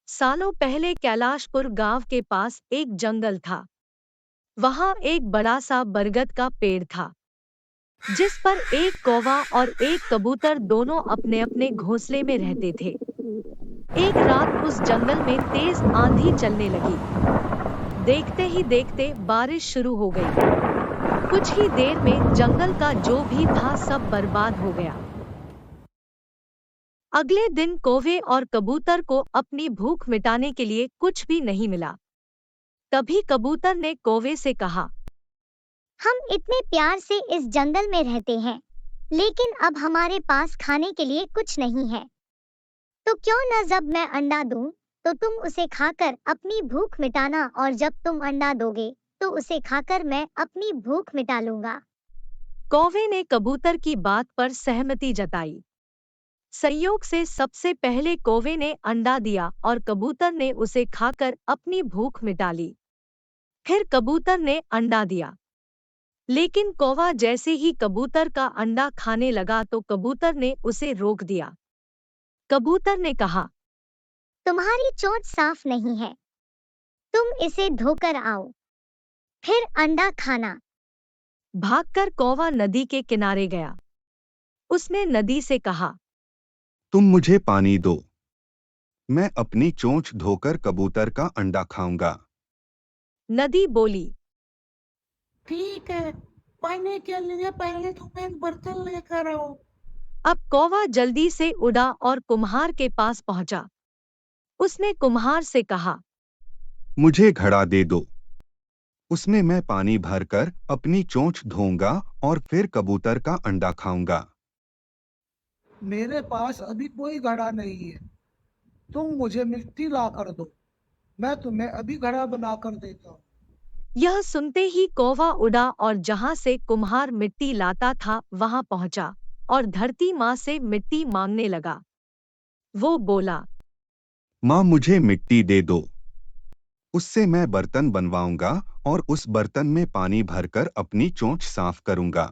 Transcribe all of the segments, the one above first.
सालों पहले कैलाशपुर गांव के पास एक जंगल था। वहां एक बड़ा सा बरगद का पेड़ था, जिस पर एक कौवा और एक कबूतर दोनों अपने अपने घोंसले में रहते थे। एक रात उस जंगल में तेज आंधी चलने लगी। देखते ही देखते बारिश शुरू हो गई। कुछ ही देर में जंगल का जो भी था सब बर्बाद हो गया। अगले दिन कौवे और कबूतर को अपनी भूख मिटाने के लिए कुछ भी नहीं मिला। तभी कबूतर ने कौवे से कहा, हम इतने प्यार से इस जंगल में रहते हैं, लेकिन अब हमारे पास खाने के लिए कुछ नहीं है। तो क्यों न जब मैं अंडा दूं, तो तुम उसे खाकर अपनी भूख मिटाना और जब तुम अंडा दोगे, तो उसे खाकर मैं अपनी भूख मिटा लूंगा। कौवे ने कबूतर की बात पर सहमति जताई। संयोग से सबसे पहले कौवे ने अंडा दिया और कबूतर ने उसे खाकर अपनी भूख मिटा ली। फिर कबूतर ने अंडा दिया, लेकिन कौवा जैसे ही कबूतर का अंडा खाने लगा तो कबूतर ने उसे रोक दिया। कबूतर ने कहा, तुम्हारी चोंच साफ नहीं है, तुम इसे धोकर आओ, फिर अंडा खाना। भागकर कौवा नदी के किनारे गया। उसने नदी से कहा, तुम मुझे पानी दो, मैं अपनी चोंच धोकर कबूतर का अंडा खाऊंगा। नदी बोली, ठीक है, पानी के लिए पहले तुम एक बर्तन लेकर आओ। अब कौवा जल्दी से उड़ा और कुम्हार के पास पहुंचा। उसने कुम्हार से कहा, मुझे घड़ा दे दो, उसमें मैं पानी भरकर अपनी चोंच धोऊंगा और फिर कबूतर का अंडा खाऊंगा। मेरे पास अभी कोई घड़ा नहीं है, तुम मुझे मिट्टी ला कर दो, मैं तुम्हें अभी घड़ा बना कर देता हूँ। यह सुनते ही कौवा उड़ा और जहां से कुम्हार मिट्टी लाता था वहां पहुंचा और धरती माँ से मिट्टी मांगने लगा। वो बोला, माँ मुझे मिट्टी दे दो, उससे मैं बर्तन बनवाऊंगा और उस बर्तन में पानी भरकर अपनी चोंच साफ करूंगा।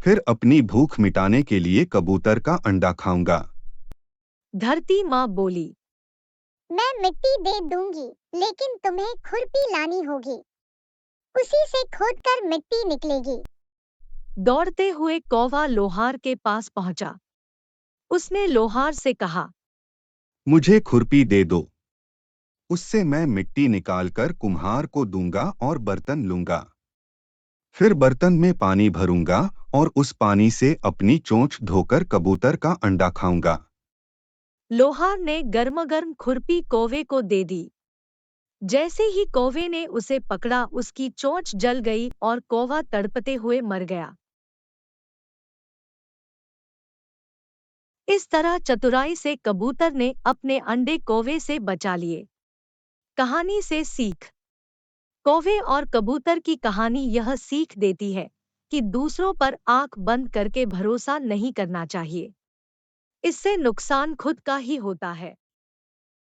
फिर अपनी भूख मिटाने के लिए कबूतर का अंडा खाऊंगा। धरती माँ बोली, मैं मिट्टी दे दूंगी, लेकिन तुम्हें खुरपी लानी होगी, उसी से खोदकर मिट्टी निकलेगी। दौड़ते हुए कौवा लोहार के पास पहुंचा। उसने लोहार से कहा, मुझे खुरपी दे दो, उससे मैं मिट्टी निकालकर कुम्हार को दूंगा और बर्तन लूंगा। फिर बर्तन में पानी भरूंगा और उस पानी से अपनी चोंच धोकर कबूतर का अंडा खाऊंगा। लोहार ने गर्म खुरपी कौवे को दे दी। जैसे ही कौवे ने उसे पकड़ा उसकी चोंच जल गई और कौवा तड़पते हुए मर गया। इस तरह चतुराई से कबूतर ने अपने अंडे कौवे से बचा लिए। कहानी से सीख। कौवे और कबूतर की कहानी यह सीख देती है कि दूसरों पर आंख बंद करके भरोसा नहीं करना चाहिए। इससे नुकसान खुद का ही होता है।